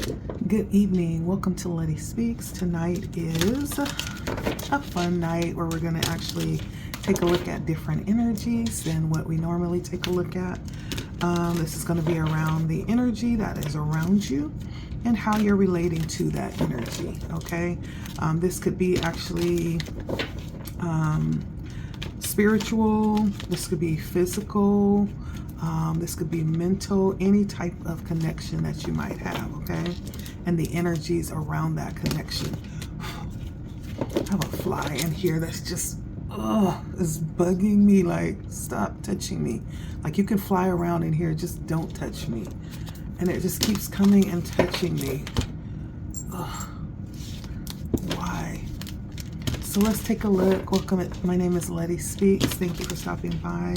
Good evening. Welcome to LettiSpeaks. Tonight is a fun night where we're going to actually take a look at different energies than what we normally take a look at. This is going to be around the energy that is around you and how you're relating to that energy. Okay. This could be actually spiritual. This could be physical. This could be mental, any type of connection that you might have, okay? And the energies around that connection. I have a fly in here that's just, is bugging me. Like, stop touching me. Like, you can fly around in here, just don't touch me. And it just keeps coming and touching me. Ugh. Why? So let's take a look. Welcome. My name is LettiSpeaks. Thank you for stopping by.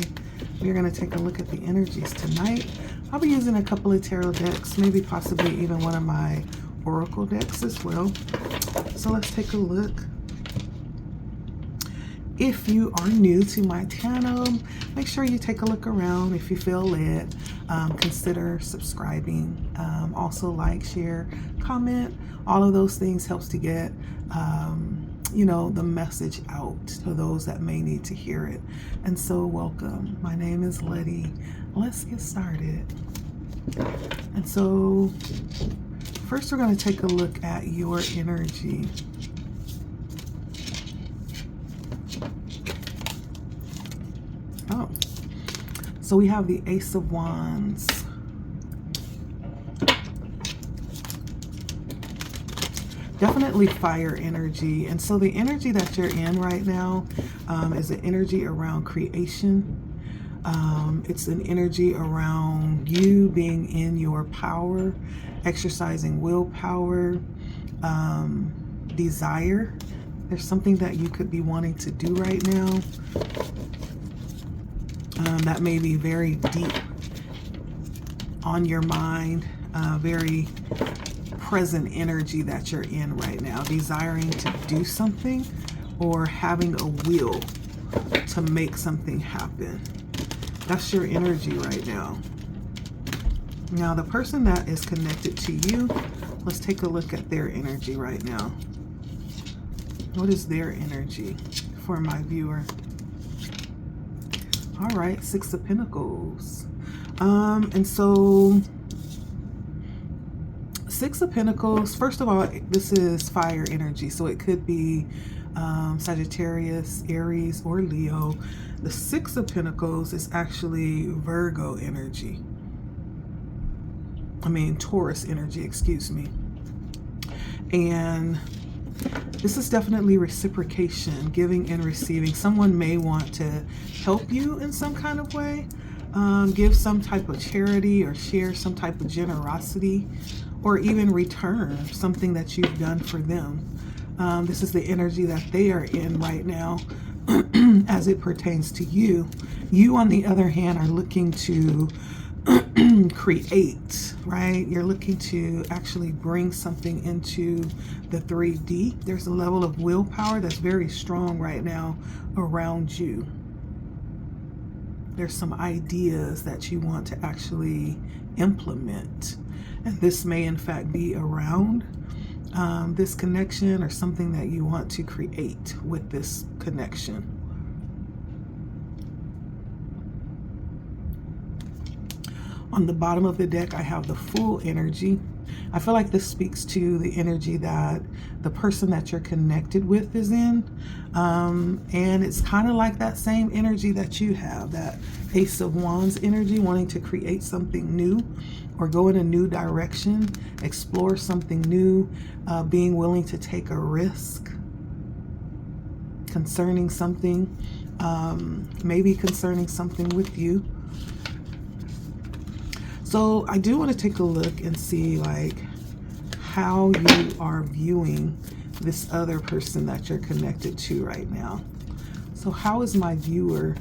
We're going to take a look at the energies tonight. I'll be using a couple of tarot decks, maybe possibly even one of my oracle decks as well. So let's take a look. If you are new to my channel, make sure you take a look around. If you feel led, consider subscribing. Also like, share, comment. All of those things helps to get the message out to those that may need to hear it. And so welcome. My name is Letty. Let's get started. And so first we're going to take a look at your energy. Oh, so we have the Ace of Wands. Definitely fire energy. And so the energy that you're in right now is an energy around creation. It's an energy around you being in your power, exercising willpower, desire. There's something that you could be wanting to do right now that may be very deep on your mind, very present energy that you're in right now, desiring to do something or having a will to make something happen. That's your energy right now. Now, the person that is connected to you, let's take a look at their energy right now. What is their energy for my viewer? All right, Six of Pentacles. And so Six of Pentacles, first of all, this is fire energy, so it could be Sagittarius, Aries, or Leo. The Six of Pentacles is actually Virgo energy. Taurus energy, excuse me. And this is definitely reciprocation, giving and receiving. Someone may want to help you in some kind of way, give some type of charity or share some type of generosity, or even return something that you've done for them. This is the energy that they are in right now as it pertains to you. You, on the other hand, are looking to create, right? You're looking to actually bring something into the 3D. There's a level of willpower that's very strong right now around you. There's some ideas that you want to actually implement. And this may in fact be around this connection or something that you want to create with this connection. On the bottom of the deck, I have the Fool energy. I feel like this speaks to the energy that the person that you're connected with is in. And it's kind of like that same energy that you have, that Ace of Wands energy, wanting to create something new or go in a new direction, explore something new, being willing to take a risk concerning something, maybe concerning something with you. So I do want to take a look and see like how you are viewing this other person that you're connected to right now. So how is my viewer,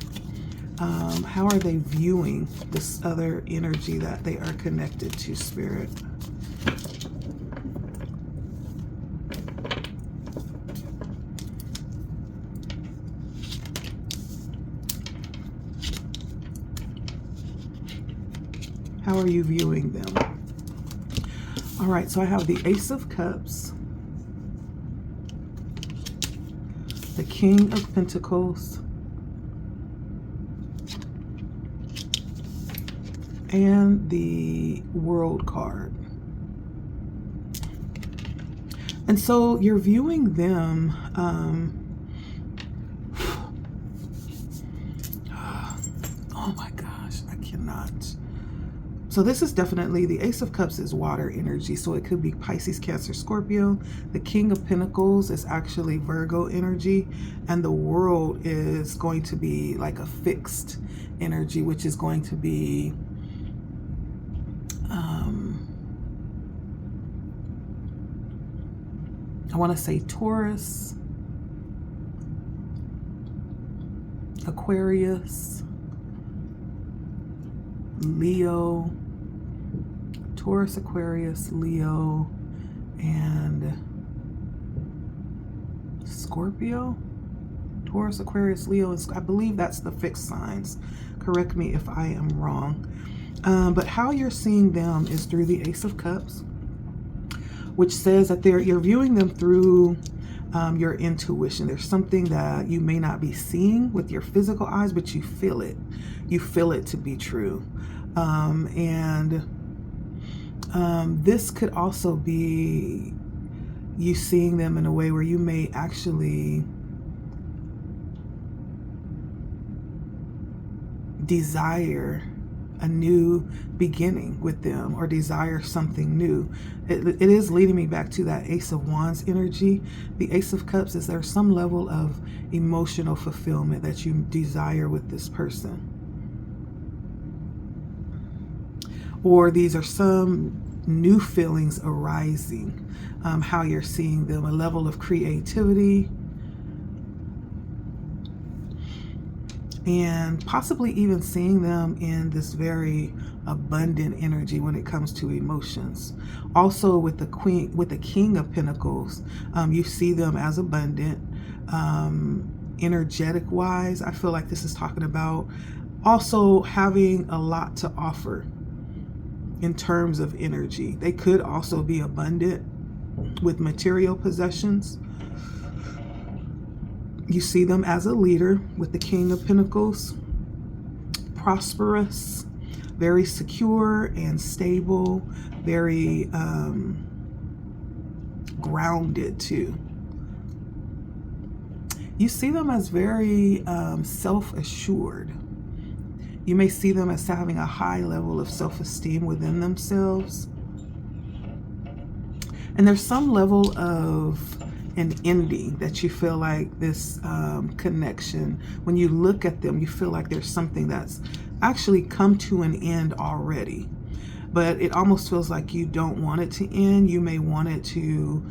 how are they viewing this other energy that they are connected to, Spirit? How are you viewing them? All right, so I have the Ace of Cups, the King of Pentacles, and the World card. And so you're viewing them, oh my gosh, I cannot. So this is definitely, the Ace of Cups is water energy. So it could be Pisces, Cancer, Scorpio. The King of Pentacles is actually Virgo energy. And the World is going to be like a fixed energy, which is going to be, I want to say Taurus, Aquarius, Leo, Taurus, Aquarius, Leo, and Scorpio. Taurus, Aquarius, Leo, and I believe that's the fixed signs. Correct me if I am wrong. But how you're seeing them is through the Ace of Cups, which says that you're viewing them through your intuition. There's something that you may not be seeing with your physical eyes, but you feel it. You feel it to be true. This could also be you seeing them in a way where you may actually desire a new beginning with them, or desire something new. It is leading me back to that Ace of Wands energy. The Ace of Cups is there's some level of emotional fulfillment that you desire with this person. Or these are some new feelings arising, how you're seeing them, a level of creativity, and possibly even seeing them in this very abundant energy when it comes to emotions. Also with the King of Pentacles, you see them as abundant, energetic wise. I feel like this is talking about also having a lot to offer in terms of energy. They could also be abundant with material possessions. You see them as a leader with the King of Pentacles, prosperous, very secure and stable, very grounded too. You see them as very self-assured. You may see them as having a high level of self-esteem within themselves. And there's some level of an ending that you feel like this connection, when you look at them, you feel like there's something that's actually come to an end already. But it almost feels like you don't want it to end. You may want it to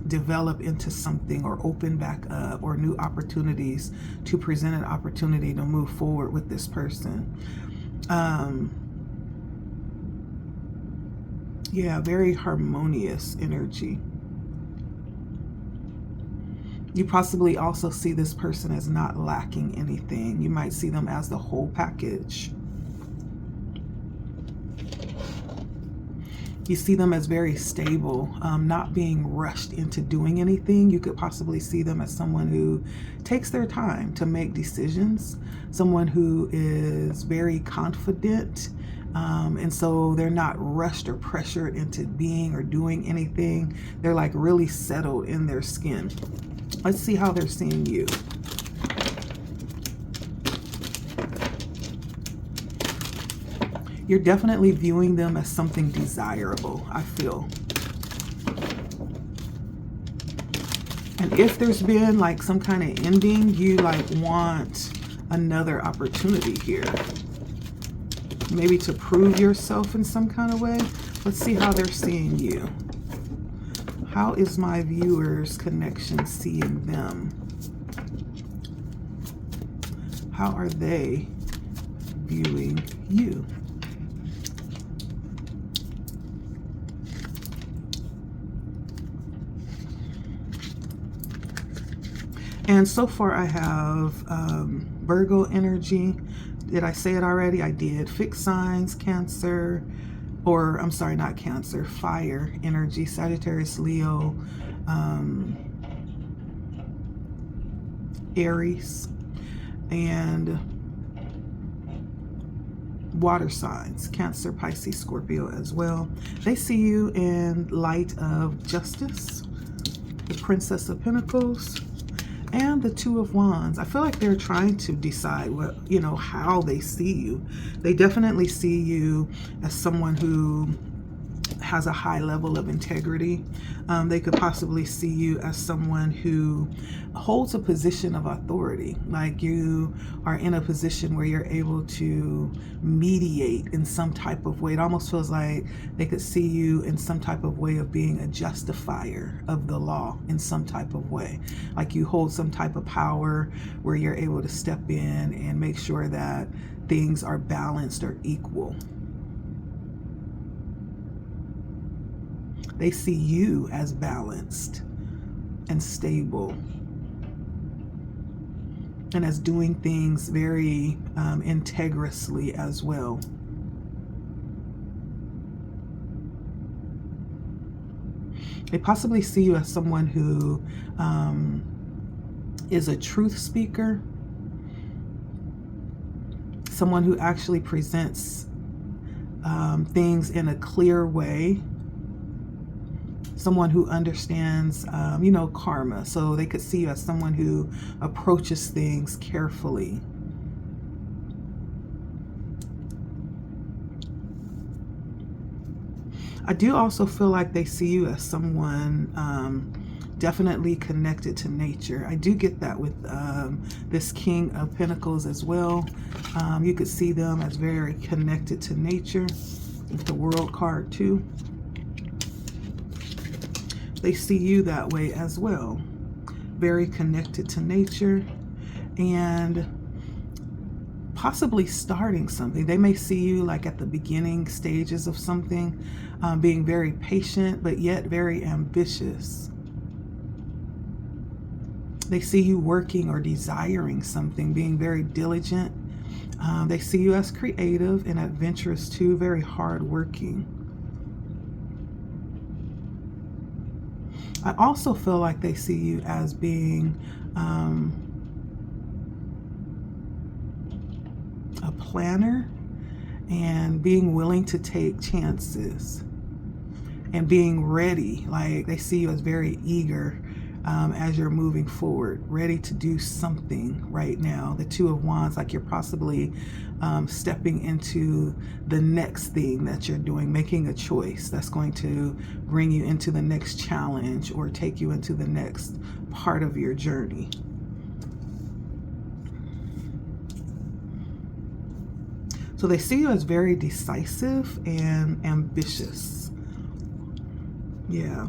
develop into something, or open back up, or new opportunities to present an opportunity to move forward with this person. Yeah, very harmonious energy. You possibly also see this person as not lacking anything. You might see them as the whole package. You see them as very stable, not being rushed into doing anything. You could possibly see them as someone who takes their time to make decisions, someone who is very confident, and so they're not rushed or pressured into being or doing anything. They're like really settled in their skin. Let's see how they're seeing you. You're definitely viewing them as something desirable, I feel. And if there's been like some kind of ending, you like want another opportunity here. Maybe to prove yourself in some kind of way. Let's see how they're seeing you. How is my viewers' connection seeing them? How are they viewing you? And so far I have Virgo energy. Did I say it already? I did. Fixed signs, Cancer, or I'm sorry, not Cancer, fire energy, Sagittarius, Leo, Aries, and water signs, Cancer, Pisces, Scorpio as well. They see you in light of Justice, the Princess of Pentacles, and the Two of Wands. I feel like they're trying to decide what, how they see you. They definitely see you as someone who has a high level of integrity. They could possibly see you as someone who holds a position of authority, like you are in a position where you're able to mediate in some type of way. It almost feels like they could see you in some type of way of being a justifier of the law in some type of way. Like you hold some type of power where you're able to step in and make sure that things are balanced or equal. They see you as balanced and stable, and as doing things very integriously as well. They possibly see you as someone who is a truth speaker, someone who actually presents things in a clear way, someone who understands, karma. So they could see you as someone who approaches things carefully. I do also feel like they see you as someone definitely connected to nature. I do get that with this King of Pentacles as well. You could see them as very connected to nature, with the World card too. They see you that way as well. Very connected to nature and possibly starting something. They may see you like at the beginning stages of something, being very patient, but yet very ambitious. They see you working or desiring something, being very diligent. They see you as creative and adventurous too, very hardworking. I also feel like they see you as being a planner and being willing to take chances and being ready. Like they see you as very eager as you're moving forward, ready to do something right now. The Two of Wands, like you're possibly stepping into the next thing that you're doing, making a choice that's going to bring you into the next challenge or take you into the next part of your journey. So they see you as very decisive and ambitious. Yeah.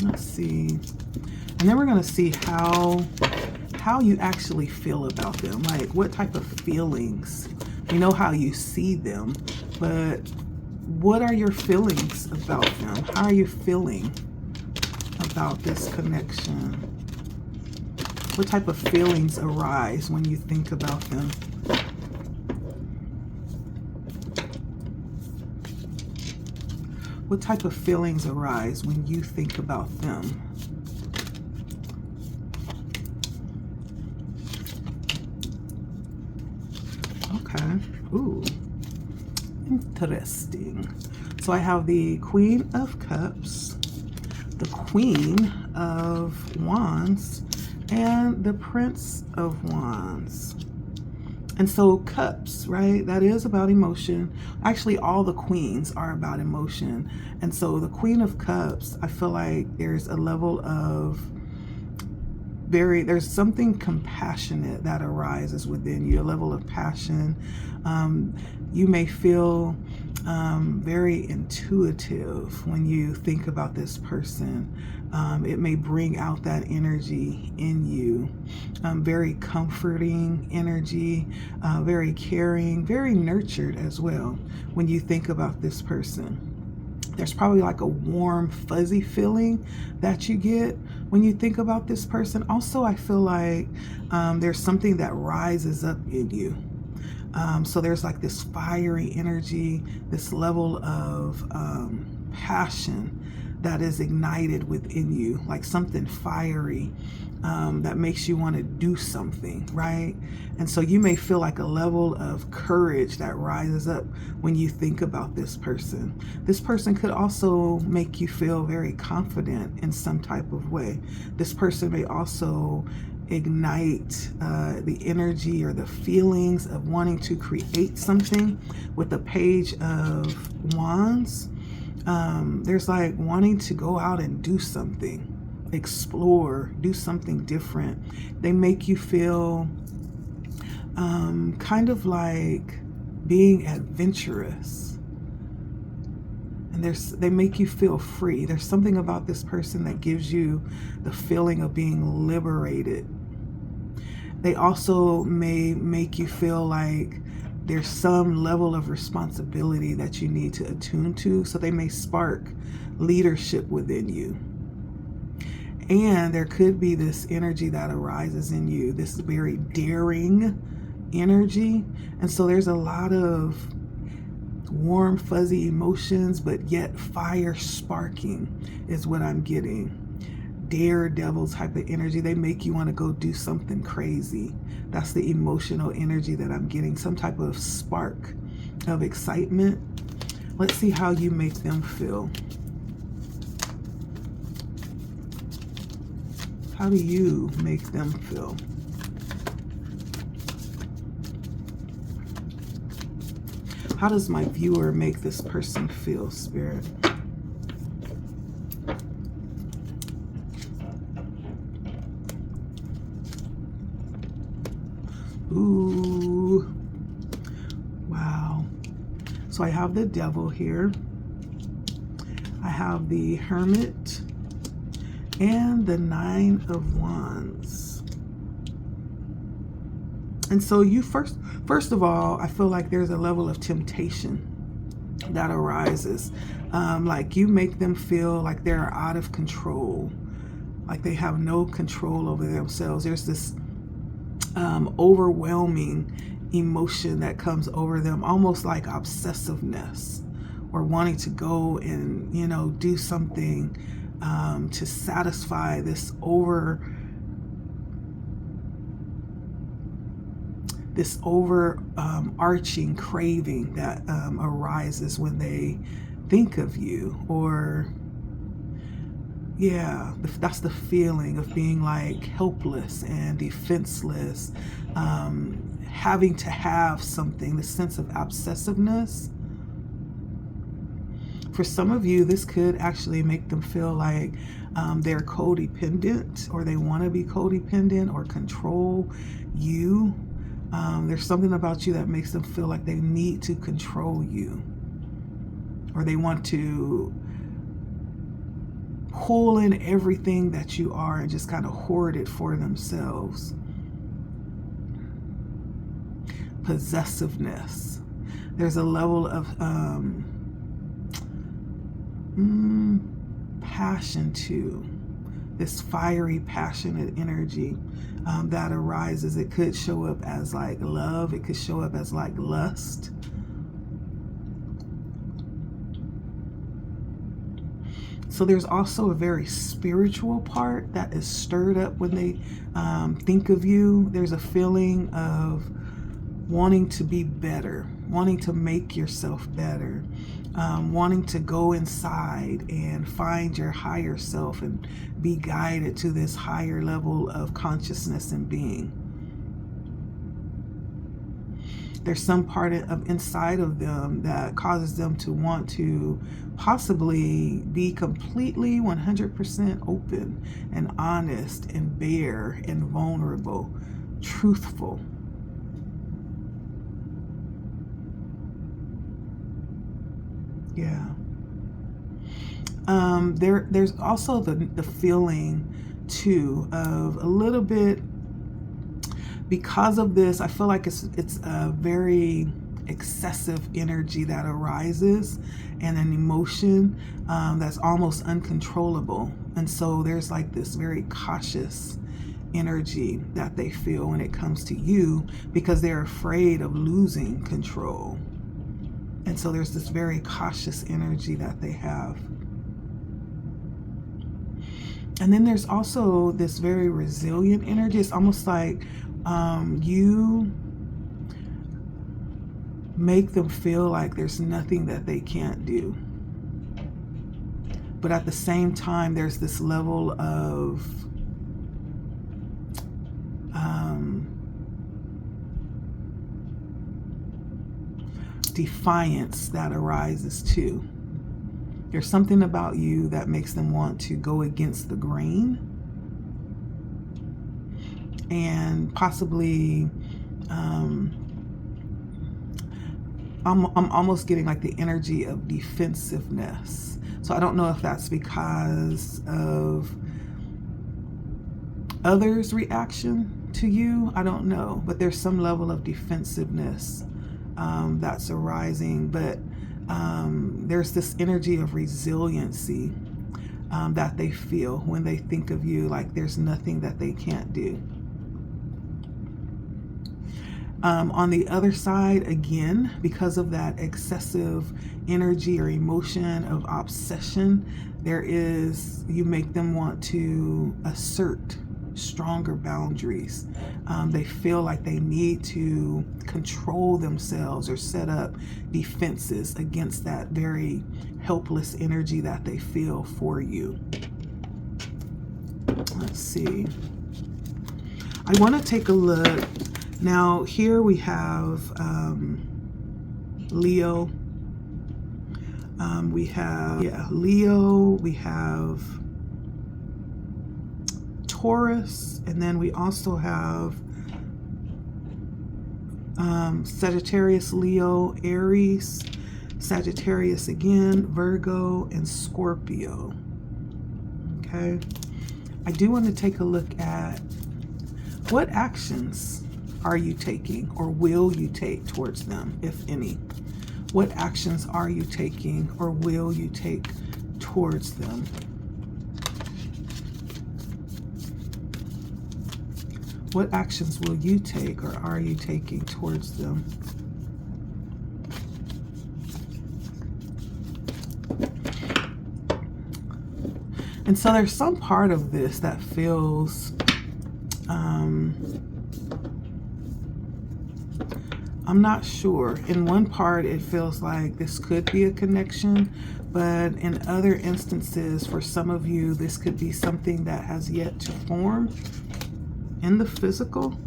Let's see. And then we're going to see how you actually feel about them. Like what type of feelings. We know how you see them, but what are your feelings about them? How are you feeling about this connection? What type of feelings arise when you think about them? What type of feelings arise when you think about them? Okay. Ooh. Interesting. So I have the Queen of Cups, the Queen of Wands, and the Prince of Wands. And so cups, right? That is about emotion. Actually, all the queens are about emotion. And so the Queen of Cups, I feel like there's a level of there's something compassionate that arises within you, a level of passion. You may feel very intuitive when you think about this person. It may bring out that energy in you. Very comforting energy, very caring, very nurtured as well when you think about this person. There's probably like a warm, fuzzy feeling that you get when you think about this person. Also, I feel like there's something that rises up in you. So there's like this fiery energy, this level of passion that is ignited within you, like something fiery that makes you want to do something, right? And so you may feel like a level of courage that rises up when you think about this person. This person could also make you feel very confident in some type of way. This person may also ignite the energy or the feelings of wanting to create something. With the Page of Wands, there's like wanting to go out and do something, explore, do something different. They make you feel kind of like being adventurous, and they make you feel free. There's something about this person that gives you the feeling of being liberated. They also may make you feel like there's some level of responsibility that you need to attune to, so they may spark leadership within you. And there could be this energy that arises in you, this very daring energy. And so there's a lot of warm, fuzzy emotions, but yet fire sparking is what I'm getting. Daredevil type of energy. They make you want to go do something crazy. That's the emotional energy that I'm getting. Some type of spark of excitement. Let's see how you make them feel. How do you make them feel? How does my viewer make this person feel, Spirit? Ooh. Wow. So I have the Devil here. I have the Hermit and the Nine of Wands. And so you first of all, I feel like there's a level of temptation that arises. Like you make them feel like they're out of control, like they have no control over themselves. There's this overwhelming emotion that comes over them, almost like obsessiveness, or wanting to go and, you know, do something to satisfy this overarching craving that arises when they think of you. Or yeah, that's the feeling of being like helpless and defenseless, having to have something, the sense of obsessiveness. For some of you, this could actually make them feel like they're codependent, or they want to be codependent or control you. There's something about you that makes them feel like they need to control you, or they want to pull in everything that you are and just kind of hoard it for themselves. Possessiveness. There's a level of passion too. This fiery, passionate energy that arises. It could show up as like love. It could show up as like lust. So there's also a very spiritual part that is stirred up when they think of you. There's a feeling of wanting to be better, wanting to make yourself better, wanting to go inside and find your higher self and be guided to this higher level of consciousness and being. There's some part of inside of them that causes them to want to possibly be completely 100% open and honest and bare and vulnerable, truthful. Yeah. There's also the feeling too of a little bit, because of this, I feel like it's a very excessive energy that arises, and an emotion that's almost uncontrollable. And so there's like this very cautious energy that they feel when it comes to you, because they're afraid of losing control. And so there's this very cautious energy that they have. And then there's also this very resilient energy. It's almost like you make them feel like there's nothing that they can't do. But at the same time, there's this level of defiance that arises too. There's something about you that makes them want to go against the grain, and possibly I'm almost getting like the energy of defensiveness. So I don't know if that's because of others' reaction to you. I don't know, but there's some level of defensiveness that's arising. But there's this energy of resiliency that they feel when they think of you, like there's nothing that they can't do. On the other side, again, because of that excessive energy or emotion of obsession, you make them want to assert stronger boundaries. They feel like they need to control themselves or set up defenses against that very helpless energy that they feel for you. Let's see. I want to take a look. Now, here we have Leo. We have Leo. We have Taurus, and then we also have Sagittarius, Leo, Aries, Sagittarius again, Virgo, and Scorpio. Okay, I do want to take a look at what actions are you taking, or will you take towards them, if any? What actions are you taking, or will you take towards them? What actions will you take, or are you taking towards them? And so there's some part of this that feels I'm not sure. In one part, it feels like this could be a connection, but in other instances, for some of you, this could be something that has yet to form in the physical.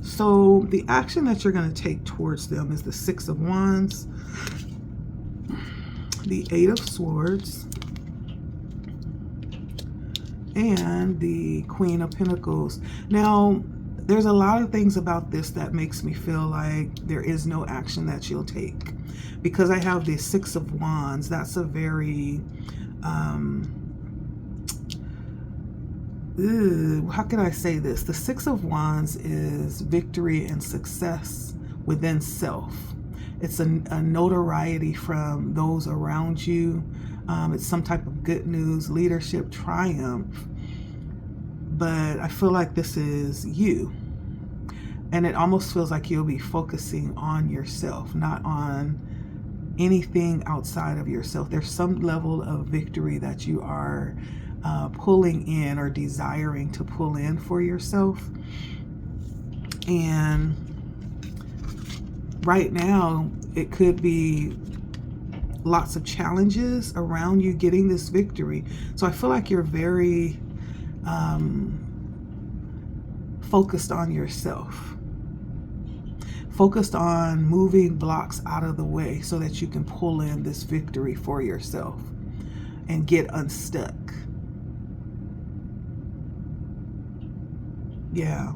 So the action that you're going to take towards them is the Six of Wands, the Eight of Swords, and the Queen of Pentacles. Now, there's a lot of things about this that makes me feel like there is no action that you'll take. Because I have the Six of Wands, that's a very, how can I say this? The Six of Wands is victory and success within self. It's a notoriety from those around you. It's some type of good news, leadership, triumph. But I feel like this is you. And it almost feels like you'll be focusing on yourself, not on anything outside of yourself. There's some level of victory that you are pulling in or desiring to pull in for yourself. And right now, it could be lots of challenges around you getting this victory. So I feel like you're very focused on yourself, focused on moving blocks out of the way so that you can pull in this victory for yourself and get unstuck. Yeah,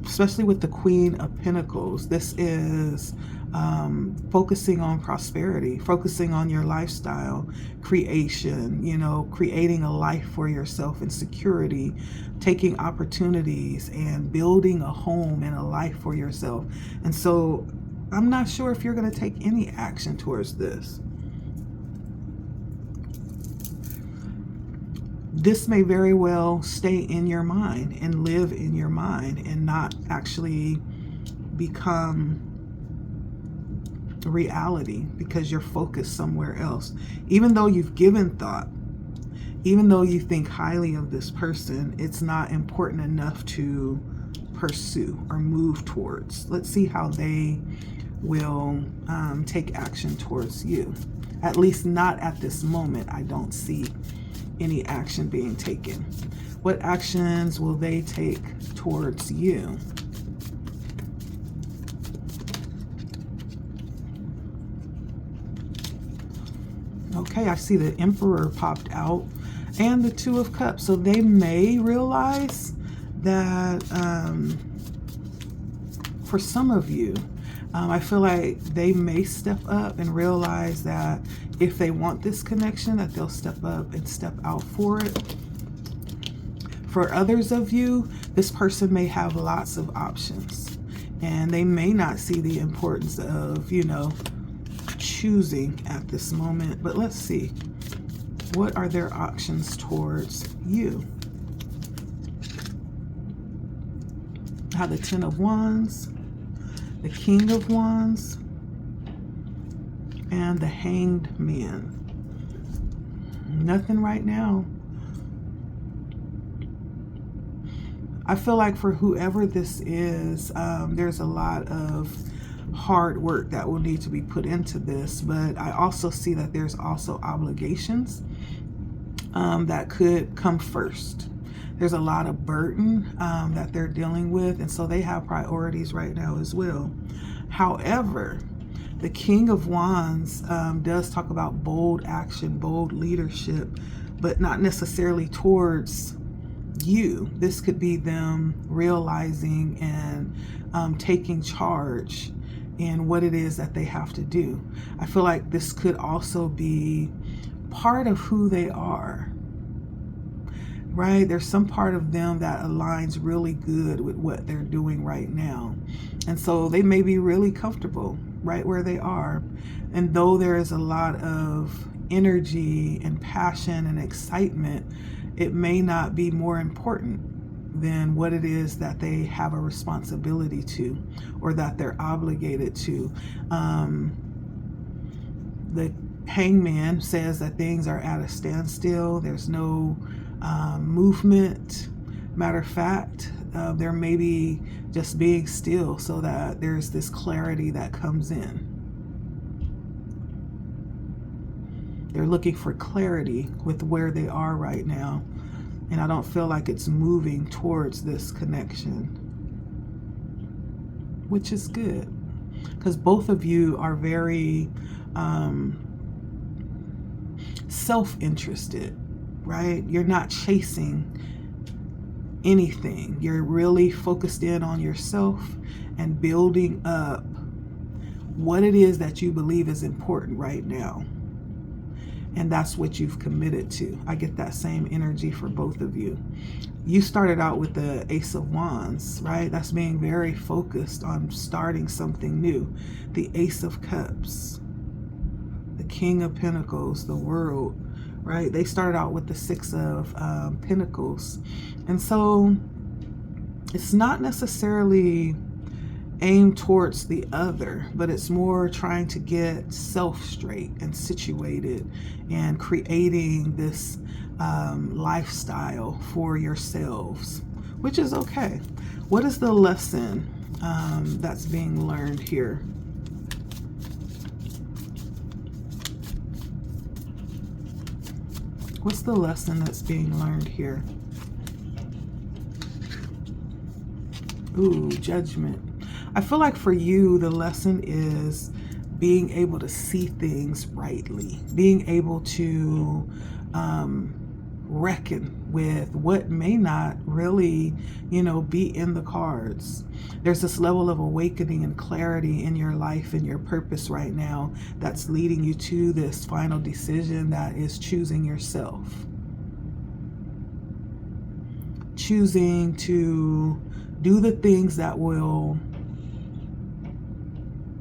especially with the Queen of Pentacles. This is focusing on prosperity, focusing on your lifestyle, creation, creating a life for yourself and security, taking opportunities and building a home and a life for yourself. And so I'm not sure if you're going to take any action towards this. This may very well stay in your mind and live in your mind and not actually become reality because you're focused somewhere else. Even though you've given thought, even though you think highly of this person, it's not important enough to pursue or move towards. Let's see how they will take action towards you. At least not at this moment. I don't see any action being taken. What actions will they take towards you? Okay, I see the Emperor popped out and the Two of Cups. So they may realize that for some of you, I feel like they may step up and realize that if they want this connection, that they'll step up and step out for it. For others of you, this person may have lots of options and they may not see the importance of, choosing at this moment. But let's see, what are their options towards you? I have the Ten of Wands, the King of Wands, and the Hanged Man. Nothing right now. I feel like for whoever this is, there's a lot of hard work that will need to be put into this, but I also see that there's also obligations that could come first. There's a lot of burden that they're dealing with, and so they have priorities right now as well. However, the King of Wands does talk about bold action, bold leadership, but not necessarily towards you. This could be them realizing and taking charge in what it is that they have to do. I feel like this could also be part of who they are, right? There's some part of them that aligns really good with what they're doing right now. And so they may be really comfortable right where they are. And though there is a lot of energy and passion and excitement, it may not be more important than what it is that they have a responsibility to or that they're obligated to. The Hangman says that things are at a standstill. There's no movement. Matter of fact, there may be just being still so that there's this clarity that comes in. They're looking for clarity with where they are right now. And I don't feel like it's moving towards this connection, which is good because both of you are very self-interested, right? You're not chasing anything. You're really focused in on yourself and building up what it is that you believe is important right now. And that's what you've committed to. I get that same energy for both of you. You started out with the Ace of Wands, right? That's being very focused on starting something new. The Ace of Cups, the King of Pentacles, the World, right? They started out with the Six of Pentacles. And so it's not necessarily aimed towards the other, but it's more trying to get self straight and situated and creating this lifestyle for yourselves, which is okay. What is the lesson that's being learned here? What's the lesson that's being learned here? Ooh, Judgment. I feel like for you, the lesson is being able to see things rightly, being able to reckon with what may not really, be in the cards. There's this level of awakening and clarity in your life and your purpose right now that's leading you to this final decision that is choosing yourself. Choosing to do the things that will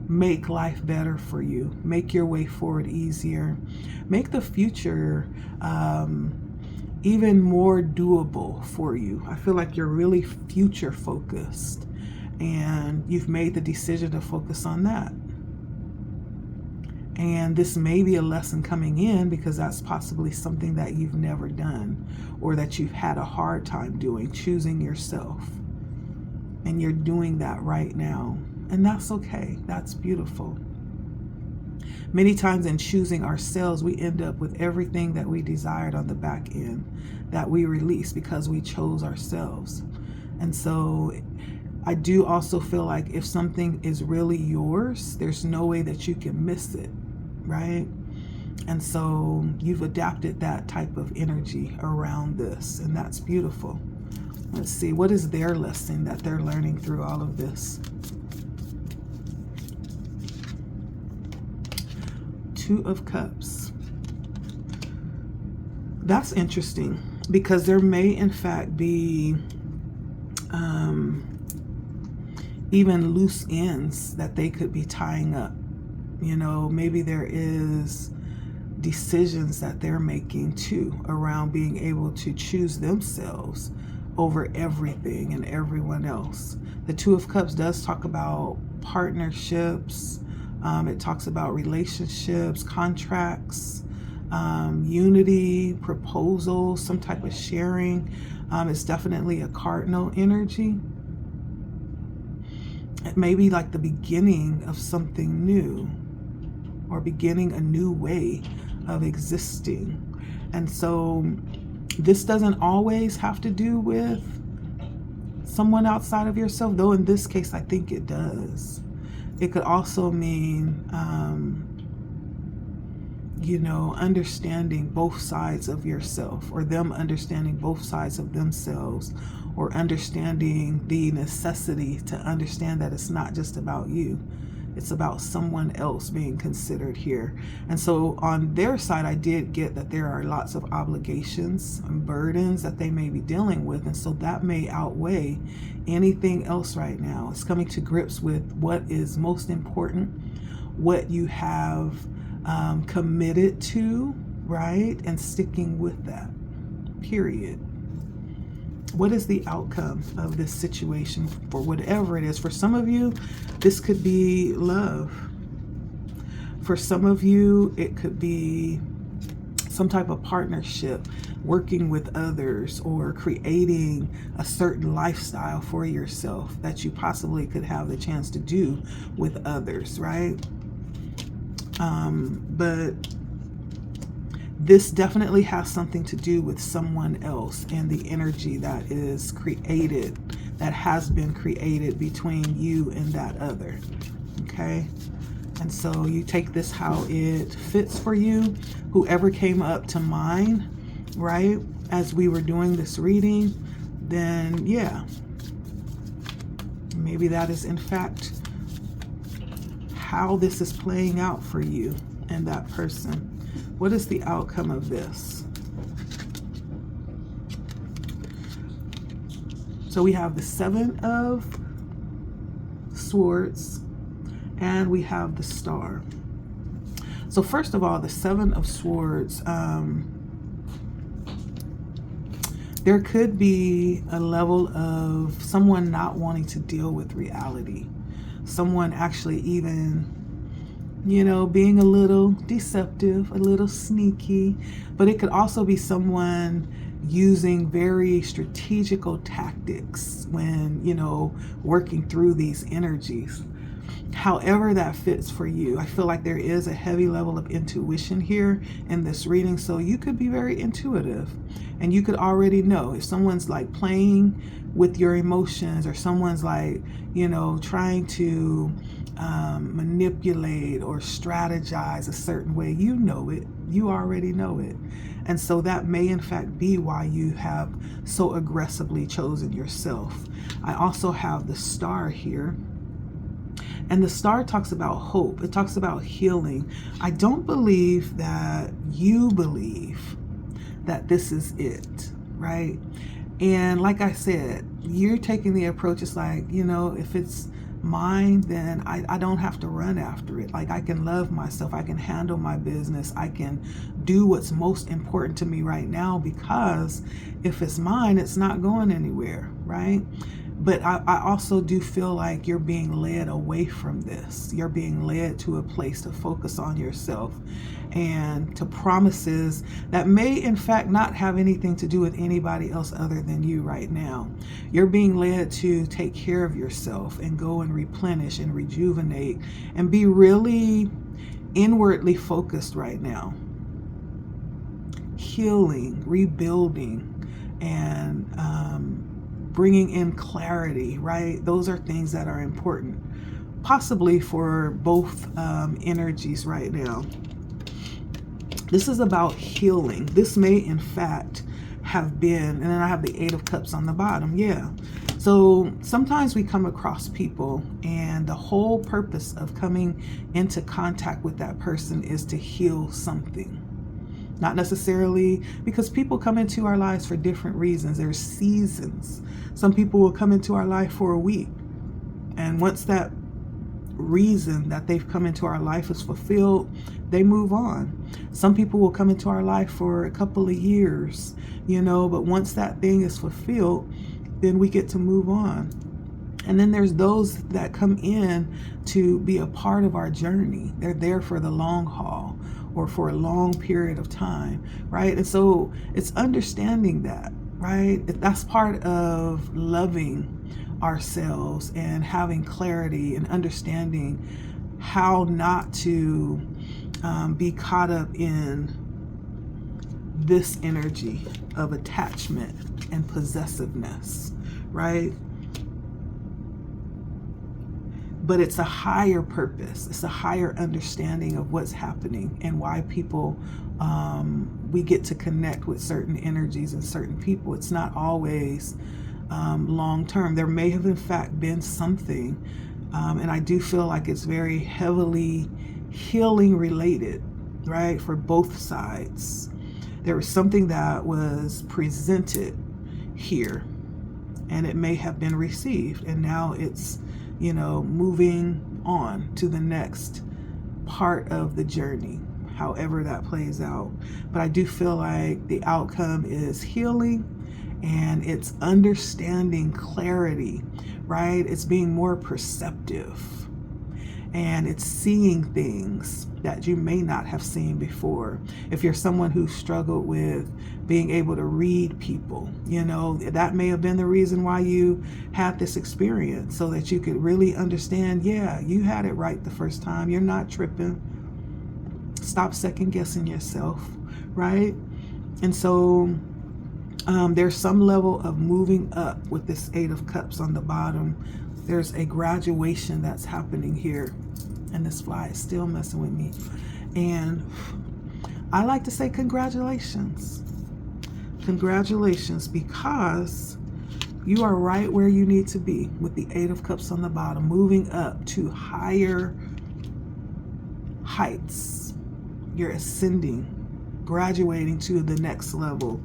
make life better for you, make your way forward easier, make the future even more doable for you. I feel like you're really future focused, and you've made the decision to focus on that. And this may be a lesson coming in because that's possibly something that you've never done or that you've had a hard time doing, choosing yourself. And you're doing that right now. And that's okay. That's beautiful. Many times in choosing ourselves, we end up with everything that we desired on the back end that we release because we chose ourselves. And so I do also feel like if something is really yours, there's no way that you can miss it, right? And so you've adapted that type of energy around this, and that's beautiful. Let's see, what is their lesson that they're learning through all of this? Two of Cups. That's interesting because there may in fact be even loose ends that they could be tying up. Maybe there is decisions that they're making too around being able to choose themselves over everything and everyone else. The Two of Cups does talk about partnerships. It talks about relationships, contracts, unity, proposals, some type of sharing. It's definitely a cardinal energy. It may be like the beginning of something new or beginning a new way of existing. And so this doesn't always have to do with someone outside of yourself, though in this case, I think it does. It could also mean, understanding both sides of yourself, or them understanding both sides of themselves, or understanding the necessity to understand that it's not just about you. It's about someone else being considered here. And so on their side, I did get that there are lots of obligations and burdens that they may be dealing with. And so that may outweigh anything else right now. It's coming to grips with what is most important, what you have committed to, right? And sticking with that, period. What is the outcome of this situation for whatever it is? For some of you, this could be love. For some of you, it could be some type of partnership, working with others, or creating a certain lifestyle for yourself that you possibly could have the chance to do with others, right? But this definitely has something to do with someone else and the energy that is created, that has been created between you and that other, okay? And so you take this how it fits for you. Whoever came up to mind, right, as we were doing this reading, then yeah, maybe that is in fact how this is playing out for you and that person. What is the outcome of this? So we have the Seven of Swords and we have the Star. So first of all, the Seven of Swords, there could be a level of someone not wanting to deal with reality. Someone actually even, being a little deceptive, a little sneaky, but it could also be someone using very strategical tactics when, working through these energies. However that fits for you, I feel like there is a heavy level of intuition here in this reading. So you could be very intuitive and you could already know if someone's like playing with your emotions, or someone's like, trying to manipulate or strategize a certain way. You know it. You already know it. And so that may in fact be why you have so aggressively chosen yourself. I also have the star here. And the star talks about hope. It talks about healing. I don't believe that you believe that this is it, right? And like I said, you're taking the approach, it's like, if it's mine, then I don't have to run after it. Like, I can love myself, I can handle my business, I can do what's most important to me right now, because if it's mine, it's not going anywhere, right? But I also do feel like you're being led away from this. You're being led to a place to focus on yourself and to promises that may in fact not have anything to do with anybody else other than you right now. You're being led to take care of yourself and go and replenish and rejuvenate and be really inwardly focused right now. Healing, rebuilding, and bringing in clarity, right? Those are things that are important, possibly for both energies right now. This is about healing. This may in fact have been, and then I have the 8 of Cups on the bottom. Yeah. So sometimes we come across people and the whole purpose of coming into contact with that person is to heal something. Not necessarily, because people come into our lives for different reasons. There's seasons. Some people will come into our life for a week, and once that reason that they've come into our life is fulfilled, they move on. Some people will come into our life for a couple of years, but once that thing is fulfilled, then we get to move on. And then there's those that come in to be a part of our journey. They're there for the long haul or for a long period of time, right? And so it's understanding that, right? That's part of loving ourselves and having clarity and understanding how not to be caught up in this energy of attachment and possessiveness, right? But it's a higher purpose. It's a higher understanding of what's happening and why people, we get to connect with certain energies and certain people. It's not always long term. There may have in fact been something, and I do feel like it's very heavily healing related, right? For both sides. There was something that was presented here and it may have been received, and now it's moving on to the next part of the journey, however that plays out. But I do feel like the outcome is healing, and it's understanding clarity, right? It's being more perceptive, and it's seeing things that you may not have seen before. If you're someone who struggled with being able to read people, that may have been the reason why you had this experience, so that you could really understand, yeah, you had it right the first time. You're not tripping. Stop second guessing yourself, right? And so there's some level of moving up with this 8 of Cups on the bottom. There's a graduation that's happening here, and this fly is still messing with me. And I like to say congratulations. Congratulations, because you are right where you need to be with the 8 of Cups on the bottom, moving up to higher heights. You're ascending, graduating to the next level.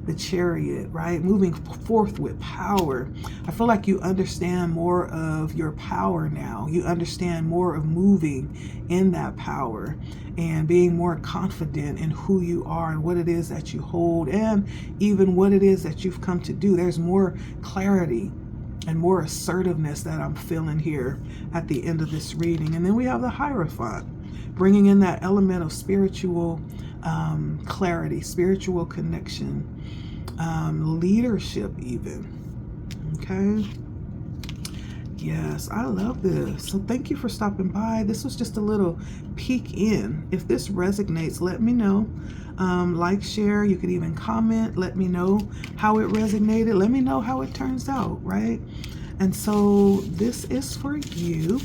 The Chariot, right? Moving forth with power. I feel like you understand more of your power now. You understand more of moving in that power and being more confident in who you are and what it is that you hold, and even what it is that you've come to do. There's more clarity and more assertiveness that I'm feeling here at the end of this reading. And then we have the Hierophant, bringing in that element of spiritual clarity, spiritual connection, leadership even. Okay. Yes, I love this. So thank you for stopping by. This was just a little peek in. If this resonates, let me know. Like, share. You could even comment. Let me know how it resonated. Let me know how it turns out, right? And so this is for you.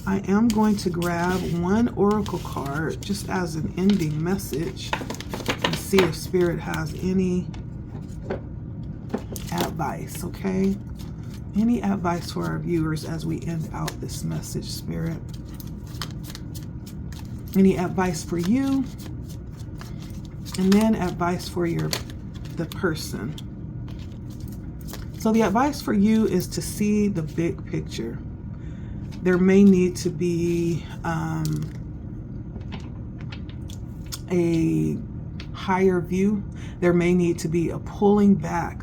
I am going to grab one oracle card just as an ending message and see if Spirit has any advice, okay? Any advice for our viewers as we end out this message, Spirit? Any advice for you? And then advice for the person. So the advice for you is to see the big picture. There may need to be a higher view. There may need to be a pulling back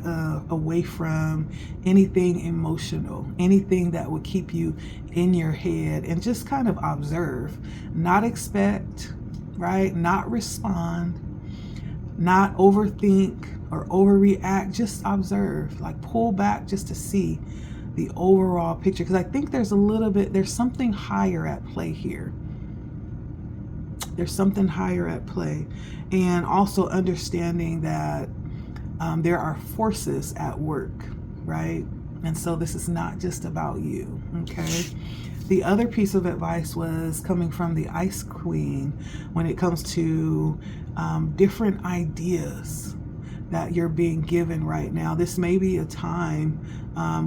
away from anything emotional, anything that would keep you in your head, and just kind of observe, not expect, right? Not respond, not overthink or overreact, just observe, like pull back just to see the overall picture. Because I think there's something higher at play here. There's something higher at play. And also understanding that there are forces at work, right? And so this is not just about you, okay? The other piece of advice was coming from the Ice Queen when it comes to different ideas that you're being given right now. This may be a time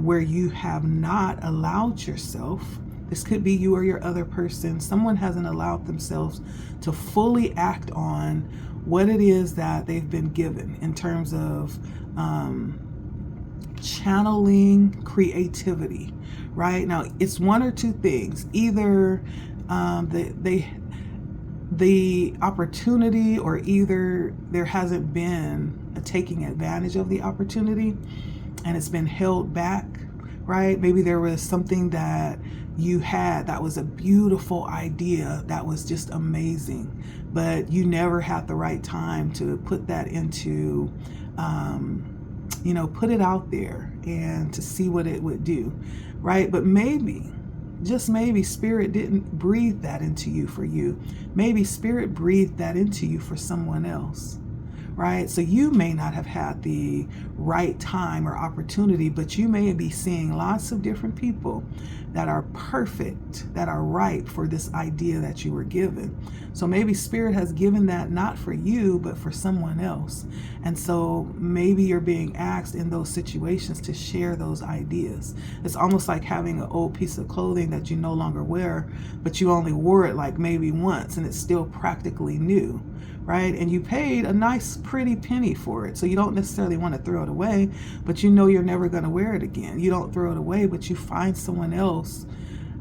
where you have not allowed yourself, this could be you or your other person, someone hasn't allowed themselves to fully act on what it is that they've been given in terms of channeling creativity, right? Now, it's one or two things. Either the opportunity, or either there hasn't been a taking advantage of the opportunity and it's been held back, right? Maybe there was something that you had that was a beautiful idea that was just amazing, but you never had the right time to put that into, put it out there and to see what it would do, right? But maybe, just maybe, Spirit didn't breathe that into you for you. Maybe Spirit breathed that into you for someone else, right? So you may not have had the right time or opportunity, but you may be seeing lots of different people that are perfect, that are ripe for this idea that you were given. So maybe Spirit has given that not for you, but for someone else. And so maybe you're being asked in those situations to share those ideas. It's almost like having an old piece of clothing that you no longer wear, but you only wore it like maybe once and it's still practically new, right? And you paid a nice pretty penny for it. So you don't necessarily want to throw it away, but you know you're never going to wear it again. You don't throw it away, but you find someone else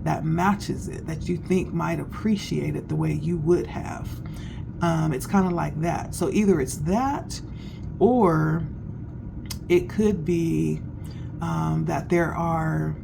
that matches it, that you think might appreciate it the way you would have. It's kind of like that. So either it's that, or it could be that there are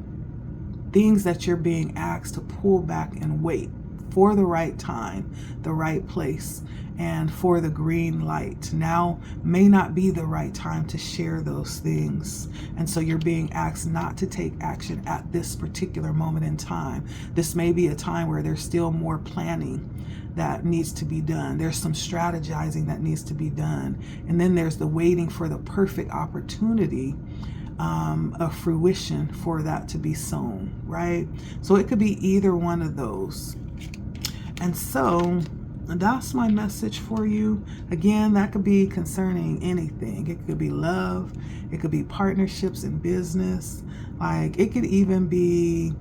things that you're being asked to pull back and wait for the right time, the right place, and for the green light. Now may not be the right time to share those things. And so you're being asked not to take action at this particular moment in time. This may be a time where there's still more planning that needs to be done. There's some strategizing that needs to be done. And then there's the waiting for the perfect opportunity of fruition for that to be sown, right? So it could be either one of those. And so that's my message for you. Again, that could be concerning anything. It could be love. It could be partnerships in business. Like, it could even be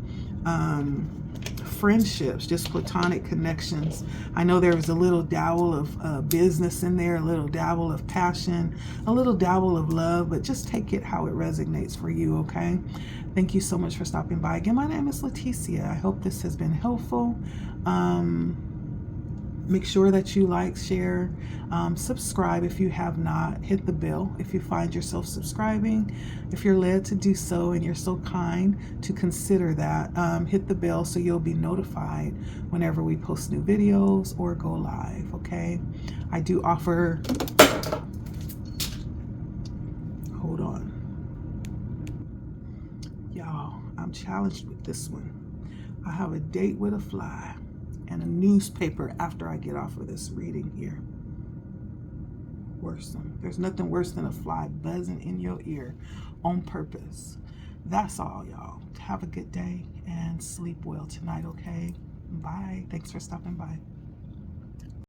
friendships, just platonic connections. I know there was a little dabble of business in there, a little dabble of passion, a little dabble of love, but just take it how it resonates for you, okay? Thank you so much for stopping by. Again, my name is Leticia. I hope this has been helpful. Make sure that you like, share, subscribe if you have not. Hit the bell if you find yourself subscribing. If you're led to do so and you're so kind to consider that, hit the bell so you'll be notified whenever we post new videos or go live, okay? I do offer, hold on. Y'all, I'm challenged with this one. I have a date with a fly and a newspaper after I get off of this reading here. Worrisome. There's nothing worse than a fly buzzing in your ear on purpose. That's all, y'all. Have a good day and sleep well tonight, okay? Bye. Thanks for stopping by.